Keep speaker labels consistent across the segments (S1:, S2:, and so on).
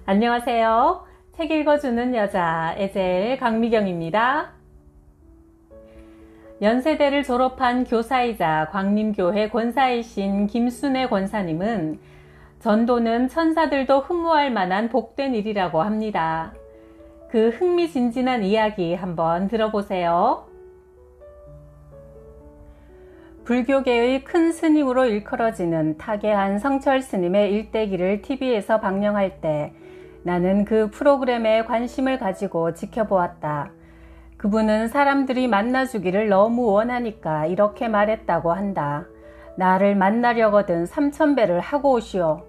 S1: 안녕하세요. 책 읽어주는 여자 에젤 강미경입니다. 연세대를 졸업한 교사이자 광림교회 권사이신 김순애 권사님은 전도는 천사들도 흠모할 만한 복된 일이라고 합니다. 그 흥미진진한 이야기 한번 들어보세요. 불교계의 큰 스님으로 일컬어지는 타계한 성철 스님의 일대기를 TV에서 방영할 때 나는 그 프로그램에 관심을 가지고 지켜보았다. 그분은 사람들이 만나주기를 너무 원하니까 이렇게 말했다고 한다. 나를 만나려거든 3000배를 하고 오시오.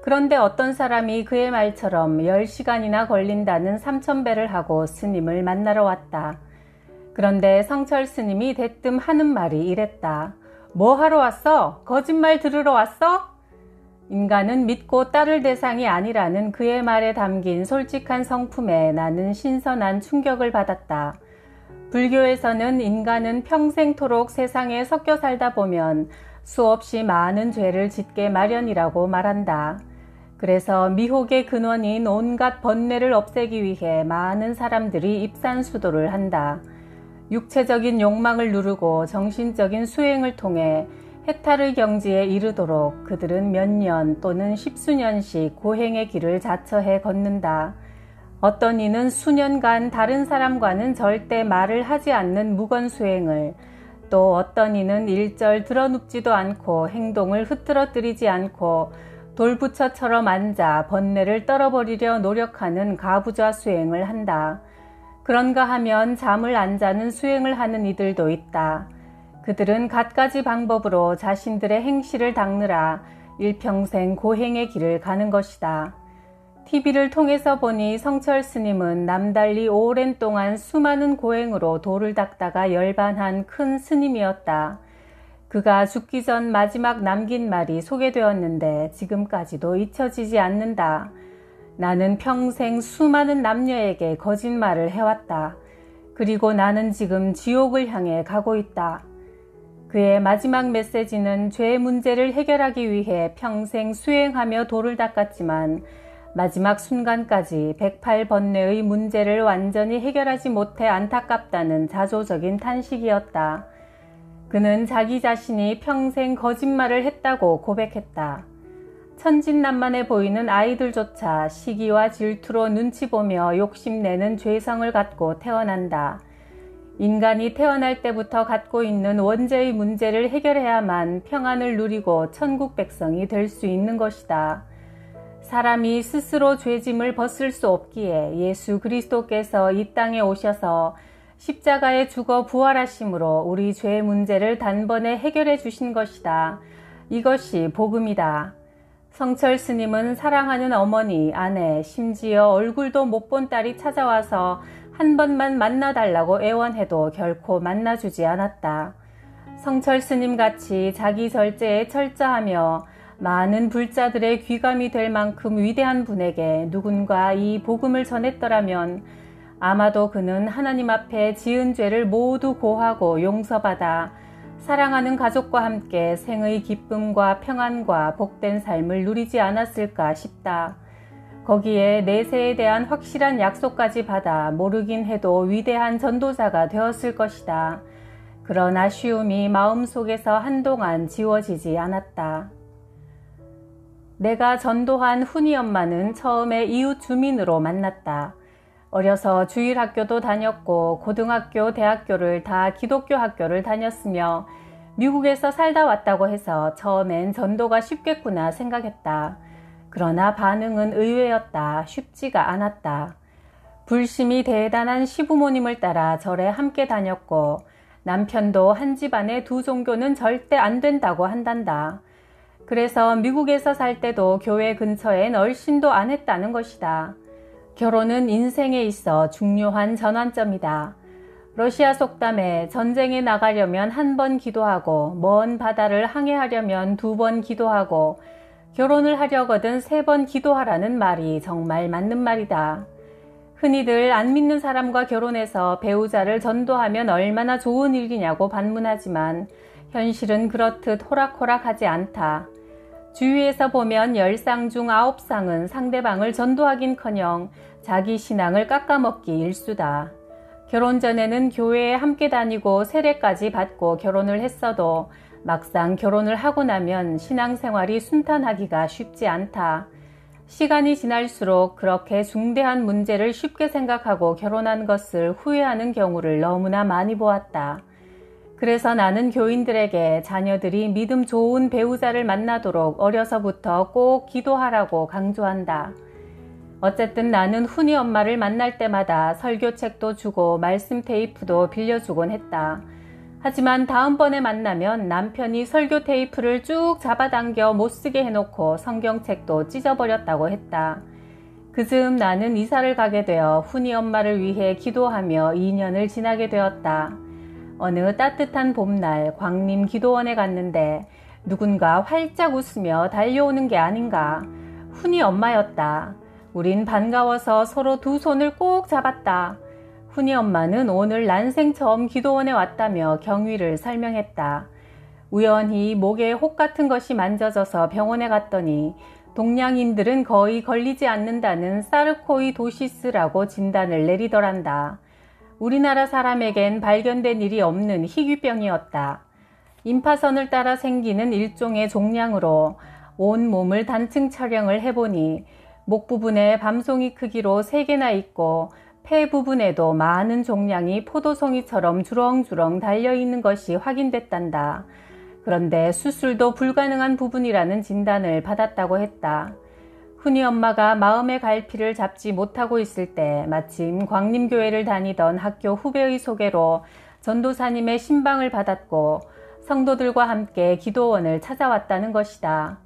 S1: 그런데 어떤 사람이 그의 말처럼 10시간이나 걸린다는 3000배를 하고 스님을 만나러 왔다. 그런데 성철 스님이 대뜸 하는 말이 이랬다. 뭐 하러 왔어? 거짓말 들으러 왔어? 인간은 믿고 따를 대상이 아니라는 그의 말에 담긴 솔직한 성품에 나는 신선한 충격을 받았다. 불교에서는 인간은 평생토록 세상에 섞여 살다 보면 수없이 많은 죄를 짓게 마련이라고 말한다. 그래서 미혹의 근원인 온갖 번뇌를 없애기 위해 많은 사람들이 입산수도를 한다. 육체적인 욕망을 누르고 정신적인 수행을 통해 해탈의 경지에 이르도록 그들은 몇 년 또는 십수년씩 고행의 길을 자처해 걷는다. 어떤 이는 수년간 다른 사람과는 절대 말을 하지 않는 무건수행을, 또 어떤 이는 일절 드러눕지도 않고 행동을 흐트러뜨리지 않고 돌부처처럼 앉아 번뇌를 떨어버리려 노력하는 가부좌 수행을 한다. 그런가 하면 잠을 안 자는 수행을 하는 이들도 있다. 그들은 갖가지 방법으로 자신들의 행실을 닦느라 일평생 고행의 길을 가는 것이다. TV를 통해서 보니 성철 스님은 남달리 오랜 동안 수많은 고행으로 도를 닦다가 열반한 큰 스님이었다. 그가 죽기 전 마지막 남긴 말이 소개되었는데 지금까지도 잊혀지지 않는다. 나는 평생 수많은 남녀에게 거짓말을 해왔다. 그리고 나는 지금 지옥을 향해 가고 있다. 그의 마지막 메시지는 죄 문제를 해결하기 위해 평생 수행하며 도를 닦았지만 마지막 순간까지 108번뇌의 문제를 완전히 해결하지 못해 안타깝다는 자조적인 탄식이었다. 그는 자기 자신이 평생 거짓말을 했다고 고백했다. 천진난만해 보이는 아이들조차 시기와 질투로 눈치 보며 욕심내는 죄성을 갖고 태어난다. 인간이 태어날 때부터 갖고 있는 원죄의 문제를 해결해야만 평안을 누리고 천국 백성이 될 수 있는 것이다. 사람이 스스로 죄짐을 벗을 수 없기에 예수 그리스도께서 이 땅에 오셔서 십자가에 죽어 부활하심으로 우리 죄 문제를 단번에 해결해 주신 것이다. 이것이 복음이다. 성철 스님은 사랑하는 어머니, 아내, 심지어 얼굴도 못 본 딸이 찾아와서 한 번만 만나달라고 애원해도 결코 만나주지 않았다. 성철 스님같이 자기 절제에 철저하며 많은 불자들의 귀감이 될 만큼 위대한 분에게 누군가 이 복음을 전했더라면 아마도 그는 하나님 앞에 지은 죄를 모두 고하고 용서받아 사랑하는 가족과 함께 생의 기쁨과 평안과 복된 삶을 누리지 않았을까 싶다. 거기에 내세에 대한 확실한 약속까지 받아 모르긴 해도 위대한 전도자가 되었을 것이다. 그런 아쉬움이 마음속에서 한동안 지워지지 않았다. 내가 전도한 훈이 엄마는 처음에 이웃 주민으로 만났다. 어려서 주일학교도 다녔고 고등학교, 대학교를 다 기독교 학교를 다녔으며 미국에서 살다 왔다고 해서 처음엔 전도가 쉽겠구나 생각했다. 그러나 반응은 의외였다. 쉽지가 않았다. 불심이 대단한 시부모님을 따라 절에 함께 다녔고 남편도 한 집안에 두 종교는 절대 안 된다고 한단다. 그래서 미국에서 살 때도 교회 근처엔 얼씬도 안 했다는 것이다. 결혼은 인생에 있어 중요한 전환점이다. 러시아 속담에 전쟁에 나가려면 한 번 기도하고 먼 바다를 항해하려면 2번 기도하고 결혼을 하려거든 3번 기도하라는 말이 정말 맞는 말이다. 흔히들 안 믿는 사람과 결혼해서 배우자를 전도하면 얼마나 좋은 일이냐고 반문하지만 현실은 그렇듯 호락호락하지 않다. 주위에서 보면 10상 중 9상은 상대방을 전도하긴커녕 자기 신앙을 깎아먹기 일쑤다. 결혼 전에는 교회에 함께 다니고 세례까지 받고 결혼을 했어도 막상 결혼을 하고 나면 신앙생활이 순탄하기가 쉽지 않다. 시간이 지날수록 그렇게 중대한 문제를 쉽게 생각하고 결혼한 것을 후회하는 경우를 너무나 많이 보았다. 그래서 나는 교인들에게 자녀들이 믿음 좋은 배우자를 만나도록 어려서부터 꼭 기도하라고 강조한다. 어쨌든 나는 훈이 엄마를 만날 때마다 설교책도 주고 말씀 테이프도 빌려주곤 했다. 하지만 다음번에 만나면 남편이 설교 테이프를 쭉 잡아당겨 못쓰게 해놓고 성경책도 찢어버렸다고 했다. 그즈음 나는 이사를 가게 되어 훈이 엄마를 위해 기도하며 2년을 지나게 되었다. 어느 따뜻한 봄날 광림 기도원에 갔는데 누군가 활짝 웃으며 달려오는 게 아닌가. 훈이 엄마였다. 우린 반가워서 서로 두 손을 꼭 잡았다. 훈이 엄마는 오늘 난생 처음 기도원에 왔다며 경위를 설명했다. 우연히 목에 혹 같은 것이 만져져서 병원에 갔더니 동양인들은 거의 걸리지 않는다는 사르코이도시스라고 진단을 내리더란다. 우리나라 사람에겐 발견된 일이 없는 희귀병이었다. 임파선을 따라 생기는 일종의 종양으로 온 몸을 단층 촬영을 해보니 목 부분에 밤송이 크기로 3개나 있고 폐 부분에도 많은 종양이 포도송이처럼 주렁주렁 달려있는 것이 확인됐단다. 그런데 수술도 불가능한 부분이라는 진단을 받았다고 했다. 훈이 엄마가 마음의 갈피를 잡지 못하고 있을 때 마침 광림교회를 다니던 학교 후배의 소개로 전도사님의 신방을 받았고 성도들과 함께 기도원을 찾아왔다는 것이다.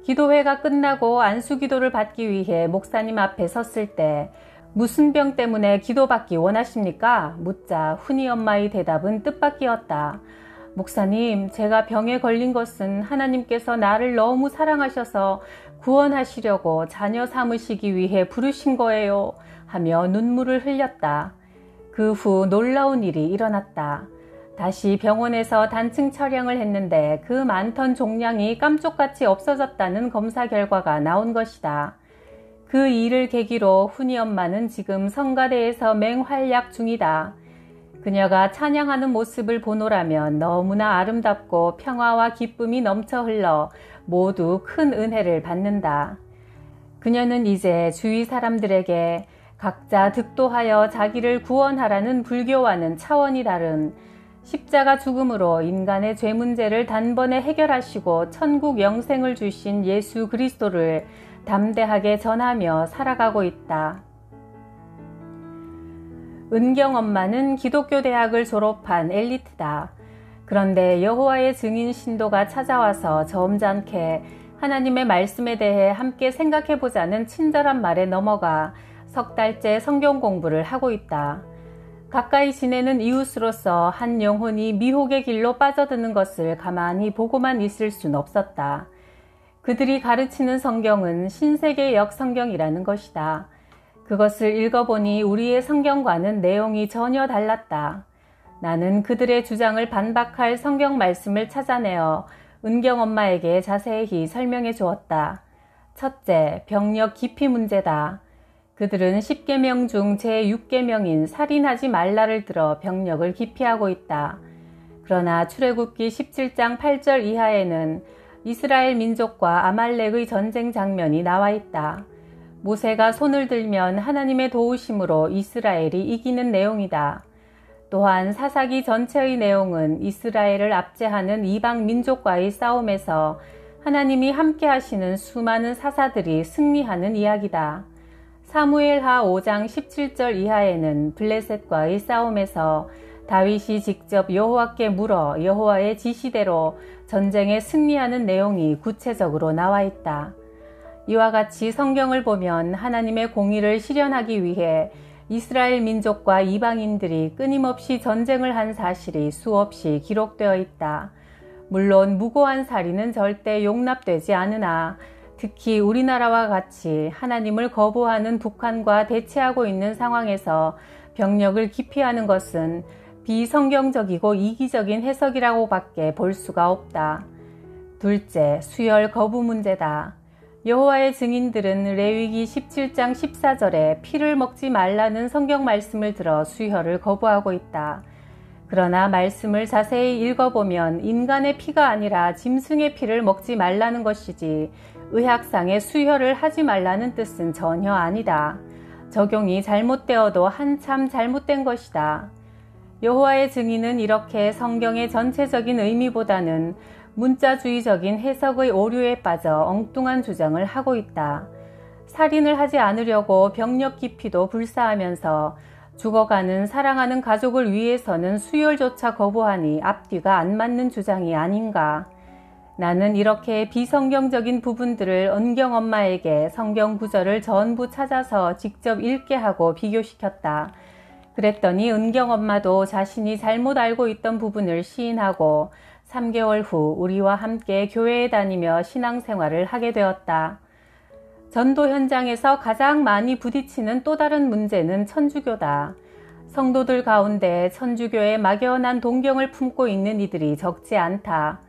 S1: 기도회가 끝나고 안수기도를 받기 위해 목사님 앞에 섰을 때 무슨 병 때문에 기도받기 원하십니까? 묻자 훈이 엄마의 대답은 뜻밖이었다. 목사님, 제가 병에 걸린 것은 하나님께서 나를 너무 사랑하셔서 구원하시려고 자녀 삼으시기 위해 부르신 거예요 하며 눈물을 흘렸다. 그 후 놀라운 일이 일어났다. 다시 병원에서 단층 촬영을 했는데 그 많던 종양이 깜쪽같이 없어졌다는 검사 결과가 나온 것이다. 그 일을 계기로 훈이 엄마는 지금 성가대에서 맹활약 중이다. 그녀가 찬양하는 모습을 보노라면 너무나 아름답고 평화와 기쁨이 넘쳐 흘러 모두 큰 은혜를 받는다. 그녀는 이제 주위 사람들에게 각자 득도하여 자기를 구원하라는 불교와는 차원이 다른 십자가 죽음으로 인간의 죄 문제를 단번에 해결하시고 천국 영생을 주신 예수 그리스도를 담대하게 전하며 살아가고 있다. 은경 엄마는 기독교 대학을 졸업한 엘리트다. 그런데 여호와의 증인 신도가 찾아와서 점잖게 하나님의 말씀에 대해 함께 생각해보자는 친절한 말에 넘어가 석 달째 성경 공부를 하고 있다. 가까이 지내는 이웃으로서 한 영혼이 미혹의 길로 빠져드는 것을 가만히 보고만 있을 순 없었다. 그들이 가르치는 성경은 신세계역 성경이라는 것이다. 그것을 읽어보니 우리의 성경과는 내용이 전혀 달랐다. 나는 그들의 주장을 반박할 성경 말씀을 찾아내어 은경 엄마에게 자세히 설명해 주었다. 첫째, 병력 기피 문제다. 그들은 10계명 중 제6계명인 살인하지 말라를 들어 병력을 기피하고 있다. 그러나 출애굽기 17장 8절 이하에는 이스라엘 민족과 아말렉의 전쟁 장면이 나와 있다. 모세가 손을 들면 하나님의 도우심으로 이스라엘이 이기는 내용이다. 또한 사사기 전체의 내용은 이스라엘을 압제하는 이방 민족과의 싸움에서 하나님이 함께 하시는 수많은 사사들이 승리하는 이야기다. 사무엘하 5장 17절 이하에는 블레셋과의 싸움에서 다윗이 직접 여호와께 물어 여호와의 지시대로 전쟁에 승리하는 내용이 구체적으로 나와 있다. 이와 같이 성경을 보면 하나님의 공의를 실현하기 위해 이스라엘 민족과 이방인들이 끊임없이 전쟁을 한 사실이 수없이 기록되어 있다. 물론 무고한 살인은 절대 용납되지 않으나 특히 우리나라와 같이 하나님을 거부하는 북한과 대치하고 있는 상황에서 병력을 기피하는 것은 비성경적이고 이기적인 해석이라고밖에 볼 수가 없다. 둘째, 수혈 거부 문제다. 여호와의 증인들은 레위기 17장 14절에 피를 먹지 말라는 성경 말씀을 들어 수혈을 거부하고 있다. 그러나 말씀을 자세히 읽어보면 인간의 피가 아니라 짐승의 피를 먹지 말라는 것이지 의학상의 수혈을 하지 말라는 뜻은 전혀 아니다. 적용이 잘못되어도 한참 잘못된 것이다. 여호와의 증인은 이렇게 성경의 전체적인 의미보다는 문자주의적인 해석의 오류에 빠져 엉뚱한 주장을 하고 있다. 살인을 하지 않으려고 병력 기피도 불사하면서 죽어가는 사랑하는 가족을 위해서는 수혈조차 거부하니 앞뒤가 안 맞는 주장이 아닌가. 나는 이렇게 비성경적인 부분들을 은경엄마에게 성경 구절을 전부 찾아서 직접 읽게 하고 비교시켰다. 그랬더니 은경엄마도 자신이 잘못 알고 있던 부분을 시인하고 3개월 후 우리와 함께 교회에 다니며 신앙생활을 하게 되었다. 전도 현장에서 가장 많이 부딪히는 또 다른 문제는 천주교다. 성도들 가운데 천주교에 막연한 동경을 품고 있는 이들이 적지 않다.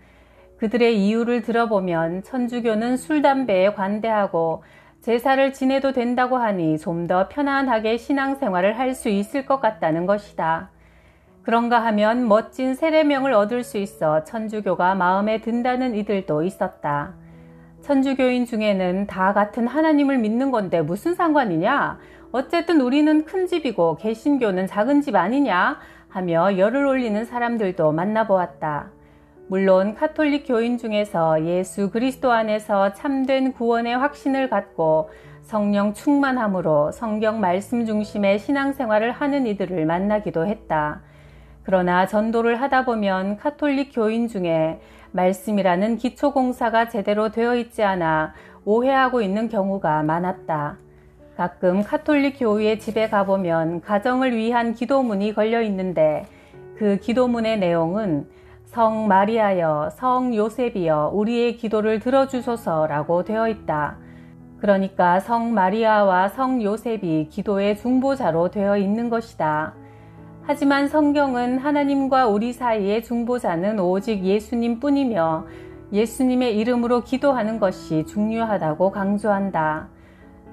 S1: 그들의 이유를 들어보면 천주교는 술, 담배에 관대하고 제사를 지내도 된다고 하니 좀 더 편안하게 신앙생활을 할 수 있을 것 같다는 것이다. 그런가 하면 멋진 세례명을 얻을 수 있어 천주교가 마음에 든다는 이들도 있었다. 천주교인 중에는 다 같은 하나님을 믿는 건데 무슨 상관이냐? 어쨌든 우리는 큰 집이고 개신교는 작은 집 아니냐? 하며 열을 올리는 사람들도 만나보았다. 물론 카톨릭 교인 중에서 예수 그리스도 안에서 참된 구원의 확신을 갖고 성령 충만함으로 성경 말씀 중심의 신앙생활을 하는 이들을 만나기도 했다. 그러나 전도를 하다 보면 카톨릭 교인 중에 말씀이라는 기초공사가 제대로 되어 있지 않아 오해하고 있는 경우가 많았다. 가끔 카톨릭 교회의 집에 가보면 가정을 위한 기도문이 걸려 있는데 그 기도문의 내용은 성 마리아여, 성 요셉이여 우리의 기도를 들어주소서라고 되어 있다. 그러니까 성 마리아와 성 요셉이 기도의 중보자로 되어 있는 것이다. 하지만 성경은 하나님과 우리 사이의 중보자는 오직 예수님 뿐이며 예수님의 이름으로 기도하는 것이 중요하다고 강조한다.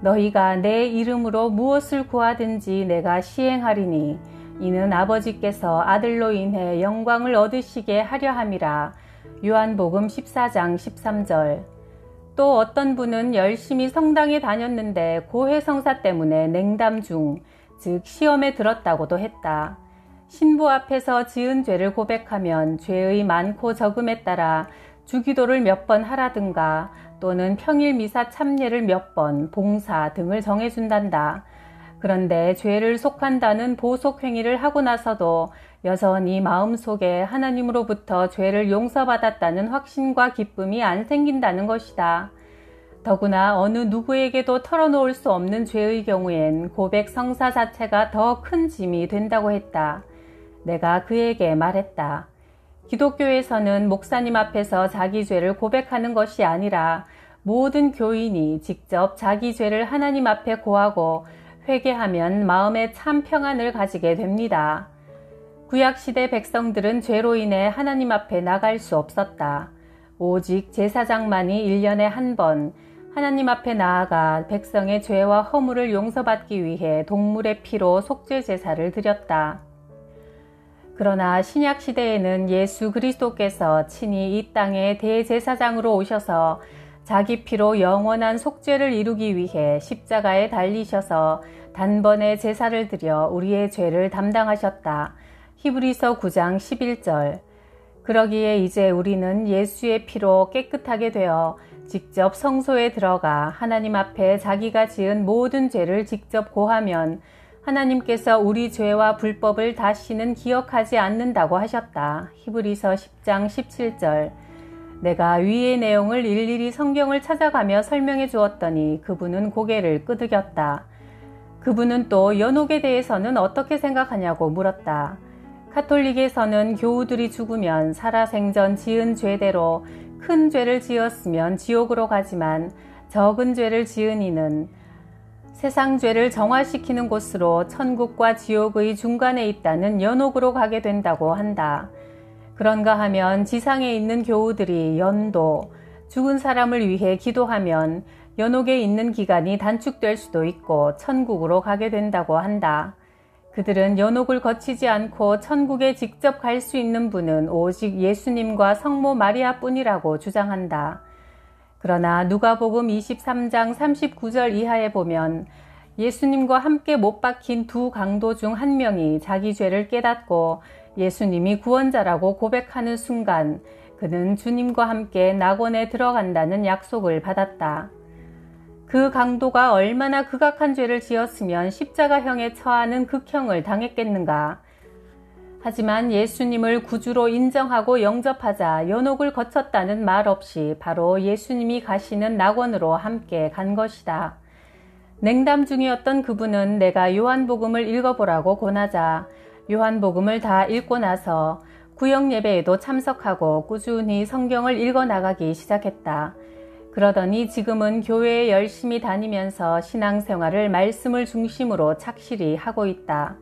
S1: 너희가 내 이름으로 무엇을 구하든지 내가 시행하리니 이는 아버지께서 아들로 인해 영광을 얻으시게 하려 함이라. 요한복음 14장 13절. 또 어떤 분은 열심히 성당에 다녔는데 고해성사 때문에 냉담 중, 즉 시험에 들었다고도 했다. 신부 앞에서 지은 죄를 고백하면 죄의 많고 적음에 따라 주기도를 몇 번 하라든가 또는 평일 미사 참례를 몇 번, 봉사 등을 정해준단다. 그런데 죄를 속한다는 보속 행위를 하고 나서도 여전히 마음속에 하나님으로부터 죄를 용서받았다는 확신과 기쁨이 안 생긴다는 것이다. 더구나 어느 누구에게도 털어놓을 수 없는 죄의 경우엔 고백 성사 자체가 더 큰 짐이 된다고 했다. 내가 그에게 말했다. 기독교에서는 목사님 앞에서 자기 죄를 고백하는 것이 아니라 모든 교인이 직접 자기 죄를 하나님 앞에 고하고 회개하면 마음에 참 평안을 가지게 됩니다. 구약시대 백성들은 죄로 인해 하나님 앞에 나갈 수 없었다. 오직 제사장만이 1년에 한 번 하나님 앞에 나아가 백성의 죄와 허물을 용서받기 위해 동물의 피로 속죄 제사를 드렸다. 그러나 신약시대에는 예수 그리스도께서 친히 이 땅에 대제사장으로 오셔서 자기 피로 영원한 속죄를 이루기 위해 십자가에 달리셔서 단번에 제사를 드려 우리의 죄를 담당하셨다. 히브리서 9장 11절. 그러기에 이제 우리는 예수의 피로 깨끗하게 되어 직접 성소에 들어가 하나님 앞에 자기가 지은 모든 죄를 직접 고하면 하나님께서 우리 죄와 불법을 다시는 기억하지 않는다고 하셨다. 히브리서 10장 17절. 내가 위의 내용을 일일이 성경을 찾아가며 설명해 주었더니 그분은 고개를 끄덕였다. 그분은 또 연옥에 대해서는 어떻게 생각하냐고 물었다. 카톨릭에서는 교우들이 죽으면 살아생전 지은 죄대로 큰 죄를 지었으면 지옥으로 가지만 적은 죄를 지은 이는 세상 죄를 정화시키는 곳으로 천국과 지옥의 중간에 있다는 연옥으로 가게 된다고 한다. 그런가 하면 지상에 있는 교우들이 연도, 죽은 사람을 위해 기도하면 연옥에 있는 기간이 단축될 수도 있고 천국으로 가게 된다고 한다. 그들은 연옥을 거치지 않고 천국에 직접 갈 수 있는 분은 오직 예수님과 성모 마리아뿐이라고 주장한다. 그러나 누가복음 23장 39절 이하에 보면 예수님과 함께 못 박힌 두 강도 중 한 명이 자기 죄를 깨닫고 예수님이 구원자라고 고백하는 순간 그는 주님과 함께 낙원에 들어간다는 약속을 받았다. 그 강도가 얼마나 극악한 죄를 지었으면 십자가형에 처하는 극형을 당했겠는가. 하지만 예수님을 구주로 인정하고 영접하자 연옥을 거쳤다는 말 없이 바로 예수님이 가시는 낙원으로 함께 간 것이다. 냉담 중이었던 그분은 내가 요한복음을 읽어보라고 권하자 요한복음을 다 읽고 나서 구역 예배에도 참석하고 꾸준히 성경을 읽어나가기 시작했다. 그러더니 지금은 교회에 열심히 다니면서 신앙생활을 말씀을 중심으로 착실히 하고 있다.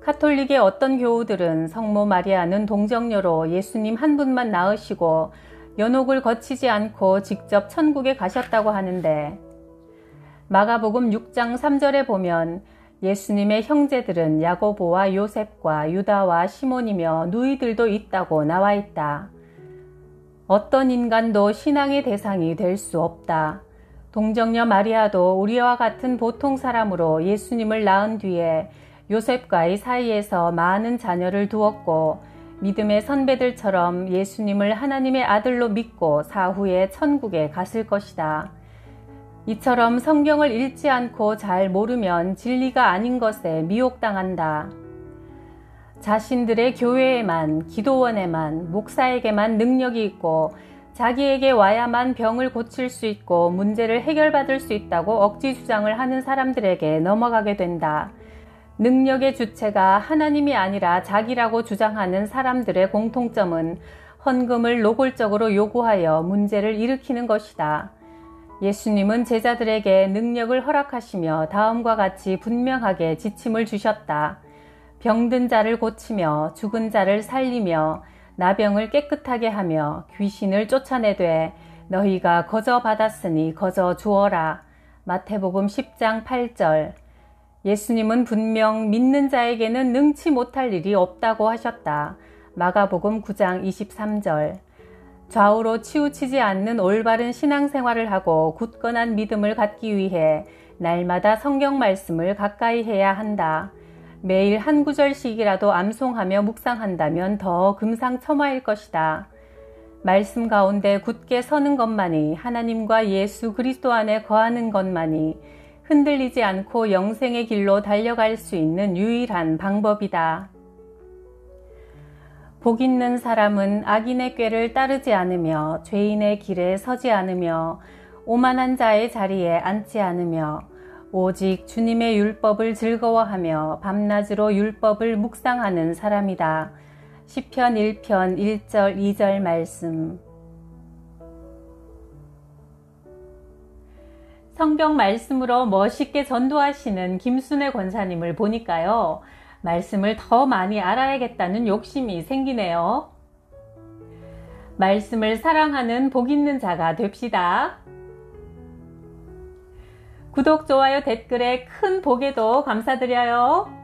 S1: 카톨릭의 어떤 교우들은 성모 마리아는 동정녀로 예수님 한 분만 낳으시고 연옥을 거치지 않고 직접 천국에 가셨다고 하는데 마가복음 6장 3절에 보면 예수님의 형제들은 야고보와 요셉과 유다와 시몬이며 누이들도 있다고 나와 있다. 어떤 인간도 신앙의 대상이 될 수 없다. 동정녀 마리아도 우리와 같은 보통 사람으로 예수님을 낳은 뒤에 요셉과의 사이에서 많은 자녀를 두었고 믿음의 선배들처럼 예수님을 하나님의 아들로 믿고 사후에 천국에 갔을 것이다. 이처럼 성경을 읽지 않고 잘 모르면 진리가 아닌 것에 미혹당한다. 자신들의 교회에만, 기도원에만, 목사에게만 능력이 있고 자기에게 와야만 병을 고칠 수 있고 문제를 해결받을 수 있다고 억지 주장을 하는 사람들에게 넘어가게 된다. 능력의 주체가 하나님이 아니라 자기라고 주장하는 사람들의 공통점은 헌금을 노골적으로 요구하여 문제를 일으키는 것이다. 예수님은 제자들에게 능력을 허락하시며 다음과 같이 분명하게 지침을 주셨다. 병든 자를 고치며 죽은 자를 살리며 나병을 깨끗하게 하며 귀신을 쫓아내되 너희가 거저 받았으니 거저 주어라. 마태복음 10장 8절. 예수님은 분명 믿는 자에게는 능치 못할 일이 없다고 하셨다. 마가복음 9장 23절. 좌우로 치우치지 않는 올바른 신앙생활을 하고 굳건한 믿음을 갖기 위해 날마다 성경 말씀을 가까이 해야 한다. 매일 한 구절씩이라도 암송하며 묵상한다면 더 금상첨화일 것이다. 말씀 가운데 굳게 서는 것만이 하나님과 예수 그리스도 안에 거하는 것만이 흔들리지 않고 영생의 길로 달려갈 수 있는 유일한 방법이다. 복 있는 사람은 악인의 꾀를 따르지 않으며 죄인의 길에 서지 않으며 오만한 자의 자리에 앉지 않으며 오직 주님의 율법을 즐거워하며 밤낮으로 율법을 묵상하는 사람이다. 시편 1편 1절 2절 말씀. 성경 말씀으로 멋있게 전도하시는 김순애 권사님을 보니까요. 말씀을 더 많이 알아야겠다는 욕심이 생기네요. 말씀을 사랑하는 복 있는 자가 됩시다. 구독, 좋아요, 댓글에 큰 복에도 감사드려요.